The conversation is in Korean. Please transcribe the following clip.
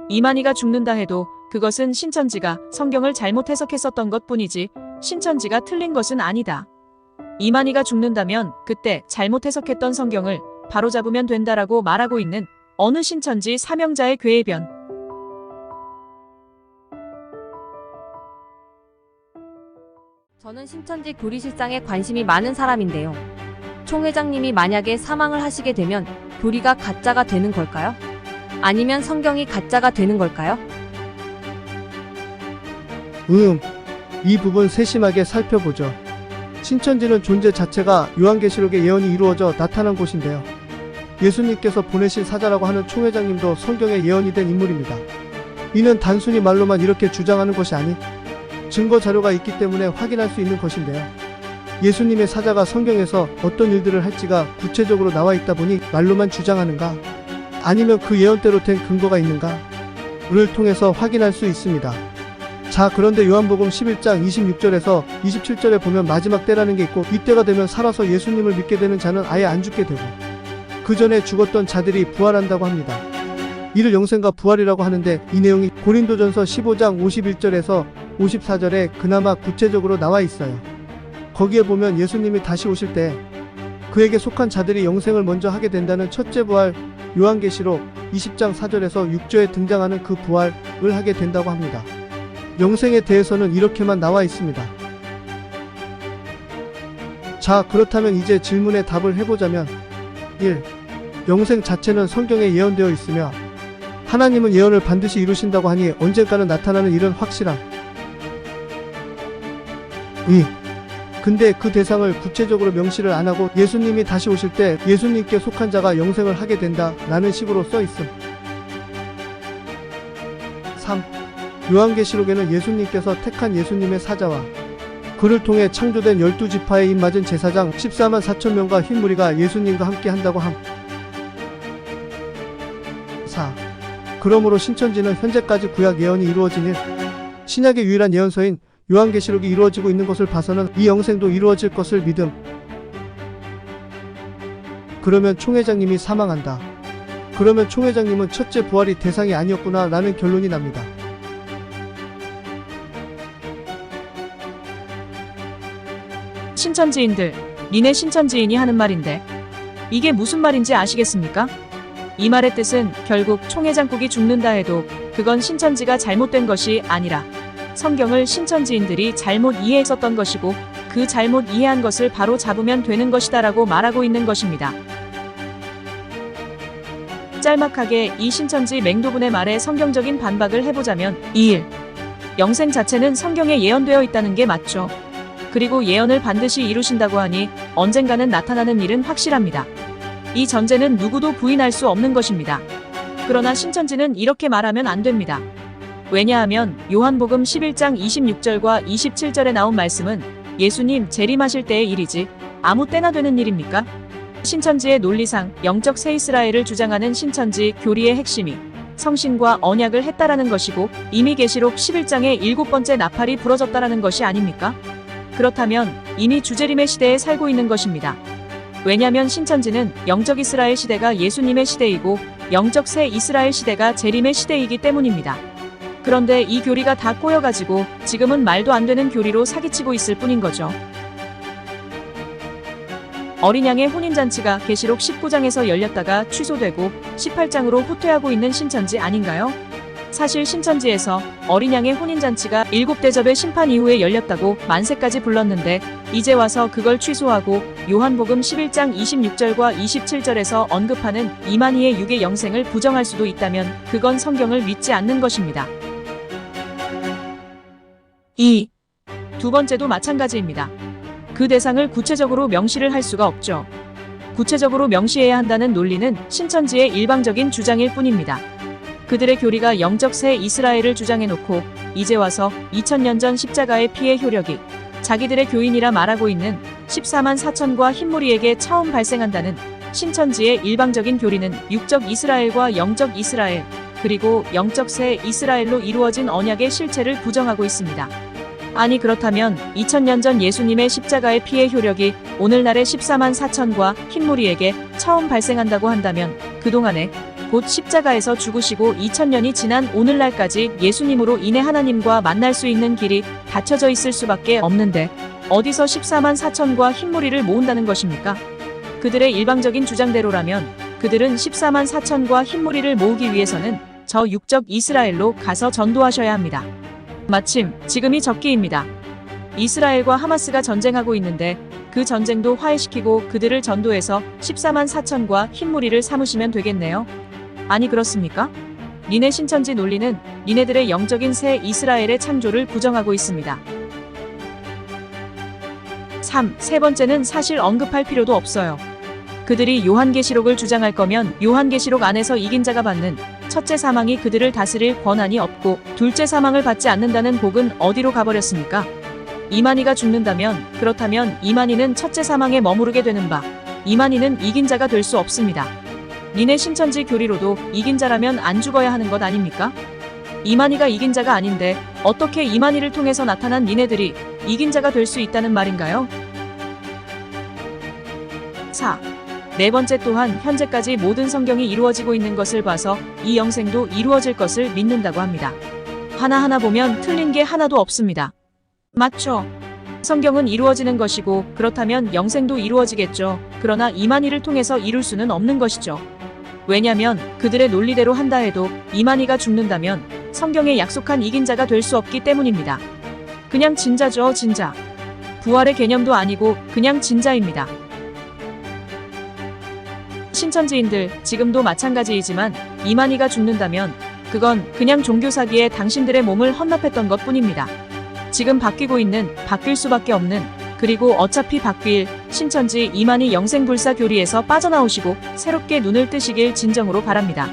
이만희가 죽는다 해도 그것은 신천지가 성경을 잘못 해석했었던 것뿐이지 신천지가 틀린 것은 아니다. 이만희가 죽는다면 그때 잘못 해석했던 성경을 바로잡으면 된다라고 말하고 있는 어느 신천지 사명자의 궤변. 저는 신천지 교리실상에 관심이 많은 사람인데요. 총 회장님이 만약에 사망을 하시게 되면 교리가 가짜가 되는 걸까요? 아니면 성경이 가짜가 되는 걸까요? 이 부분 세심하게 살펴보죠. 신천지는 존재 자체가 요한계시록의 예언이 이루어져 나타난 곳인데요. 예수님께서 보내신 사자라고 하는 총회장님도 성경의 예언이 된 인물입니다. 이는 단순히 말로만 이렇게 주장하는 것이 아닌 증거 자료가 있기 때문에 확인할 수 있는 것인데요. 예수님의 사자가 성경에서 어떤 일들을 할지가 구체적으로 나와 있다 보니 말로만 주장하는가? 아니면 그 예언대로 된 근거가 있는가?를 통해서 확인할 수 있습니다. 자, 그런데 요한복음 11장 26절에서 27절에 보면 마지막 때라는 게 있고 이때가 되면 살아서 예수님을 믿게 되는 자는 아예 안 죽게 되고 그 전에 죽었던 자들이 부활한다고 합니다. 이를 영생과 부활이라고 하는데 이 내용이 고린도전서 15장 51절에서 54절에 그나마 구체적으로 나와 있어요. 거기에 보면 예수님이 다시 오실 때 그에게 속한 자들이 영생을 먼저 하게 된다는 첫째 부활, 요한계시록 20장 4절에서 6절에 등장하는 그 부활을 하게 된다고 합니다. 영생에 대해서는 이렇게만 나와 있습니다. 자, 그렇다면 이제 질문에 답을 해보자면 1. 영생 자체는 성경에 예언되어 있으며 하나님은 예언을 반드시 이루신다고 하니 언젠가는 나타나는 일은 확실함. 2. 근데 그 대상을 구체적으로 명시를 안 하고 예수님이 다시 오실 때 예수님께 속한 자가 영생을 하게 된다 라는 식으로 써 있음. 3. 요한계시록에는 예수님께서 택한 예수님의 사자와 그를 통해 창조된 12지파에 입맞은 제사장 14만 4천 명과 흰무리가 예수님과 함께 한다고 함. 4. 그러므로 신천지는 현재까지 구약 예언이 이루어진 일, 신약의 유일한 예언서인 요한계시록이 이루어지고 있는 것을 봐서는 이 영생도 이루어질 것을 믿음. 그러면 총회장님이 사망한다. 그러면 총회장님은 첫째 부활이 대상이 아니었구나 라는 결론이 납니다. 신천지인들, 니네 신천지인이 하는 말인데 이게 무슨 말인지 아시겠습니까? 이 말의 뜻은 결국 총회장국이 죽는다 해도 그건 신천지가 잘못된 것이 아니라 성경을 신천지인들이 잘못 이해했었던 것이고 그 잘못 이해한 것을 바로 잡으면 되는 것이다라고 말하고 있는 것입니다. 짤막하게 이 신천지 맹도분의 말에 성경적인 반박을 해보자면 2. 영생 자체는 성경에 예언되어 있다는 게 맞죠. 그리고 예언을 반드시 이루신다고 하니 언젠가는 나타나는 일은 확실합니다. 이 전제는 누구도 부인할 수 없는 것입니다. 그러나 신천지는 이렇게 말하면 안 됩니다. 왜냐하면 요한복음 11장 26절과 27절에 나온 말씀은 예수님 재림하실 때의 일이지 아무 때나 되는 일입니까? 신천지의 논리상 영적 새 이스라엘을 주장하는 신천지 교리의 핵심이 성신과 언약을 했다라는 것이고 이미 계시록 11장에 7번째 나팔이 부러졌다라는 것이 아닙니까? 그렇다면 이미 주재림의 시대에 살고 있는 것입니다. 왜냐하면 신천지는 영적 이스라엘 시대가 예수님의 시대이고 영적 새 이스라엘 시대가 재림의 시대이기 때문입니다. 그런데 이 교리가 다 꼬여가지고 지금은 말도 안 되는 교리로 사기치고 있을 뿐인 거죠. 어린 양의 혼인잔치가 계시록 19장에서 열렸다가 취소되고 18장으로 후퇴하고 있는 신천지 아닌가요? 사실 신천지에서 어린 양의 혼인잔치가 7대접의 심판 이후에 열렸다고 만세까지 불렀는데 이제 와서 그걸 취소하고 요한복음 11장 26절과 27절에서 언급하는 이만희의 육의 영생을 부정할 수도 있다면 그건 성경을 믿지 않는 것입니다. 2. 두 번째도 마찬가지입니다. 그 대상을 구체적으로 명시를 할 수가 없죠. 구체적으로 명시해야 한다는 논리는 신천지의 일방적인 주장일 뿐입니다. 그들의 교리가 영적 새 이스라엘을 주장해놓고 이제 와서 2000년 전 십자가의 피의 효력이 자기들의 교인이라 말하고 있는 14만 4천과 흰무리에게 처음 발생한다는 신천지의 일방적인 교리는 육적 이스라엘과 영적 이스라엘 그리고 영적 새 이스라엘로 이루어진 언약의 실체를 부정하고 있습니다. 아니 그렇다면 2000년 전 예수님의 십자가의 피의 효력이 오늘날의 14만 4천과 흰무리에게 처음 발생한다고 한다면 그동안에 곧 십자가에서 죽으시고 2000년이 지난 오늘날까지 예수님으로 인해 하나님과 만날 수 있는 길이 닫혀져 있을 수밖에 없는데 어디서 14만 4천과 흰무리를 모은다는 것입니까? 그들의 일방적인 주장대로라면 그들은 14만 4천과 흰무리를 모으기 위해서는 저 육적 이스라엘로 가서 전도하셔야 합니다. 마침 지금이 적기입니다. 이스라엘과 하마스가 전쟁하고 있는데 그 전쟁도 화해시키고 그들을 전도해서 14만 4천과 흰무리를 삼으시면 되겠네요. 아니 그렇습니까? 니네 신천지 논리는 니네들의 영적인 새 이스라엘의 창조를 부정하고 있습니다. 3. 세 번째는 사실 언급할 필요도 없어요. 그들이 요한계시록을 주장할 거면 요한계시록 안에서 이긴 자가 받는 첫째 사망이 그들을 다스릴 권한이 없고 둘째 사망을 받지 않는다는 복은 어디로 가버렸습니까? 이만희가 죽는다면 그렇다면 이만희는 첫째 사망에 머무르게 되는 바 이만희는 이긴 자가 될 수 없습니다. 니네 신천지 교리로도 이긴 자라면 안 죽어야 하는 것 아닙니까? 이만희가 이긴 자가 아닌데 어떻게 이만희를 통해서 나타난 니네들이 이긴 자가 될 수 있다는 말인가요? 4. 네 번째 또한 현재까지 모든 성경이 이루어지고 있는 것을 봐서 이 영생도 이루어질 것을 믿는다고 합니다. 하나하나 보면 틀린 게 하나도 없습니다. 맞죠? 성경은 이루어지는 것이고 그렇다면 영생도 이루어지겠죠. 그러나 이만희를 통해서 이룰 수는 없는 것이죠. 왜냐면 그들의 논리대로 한다 해도 이만희가 죽는다면 성경에 약속한 이긴 자가 될 수 없기 때문입니다. 그냥 진자죠, 진자. 부활의 개념도 아니고 그냥 진자입니다. 신천지인들 지금도 마찬가지이지만 이만희가 죽는다면 그건 그냥 종교사기에 당신들의 몸을 헌납했던 것뿐입니다. 지금 바뀌고 있는 바뀔 수밖에 없는 그리고 어차피 바뀔 신천지 이만희 영생불사 교리에서 빠져나오시고 새롭게 눈을 뜨시길 진정으로 바랍니다.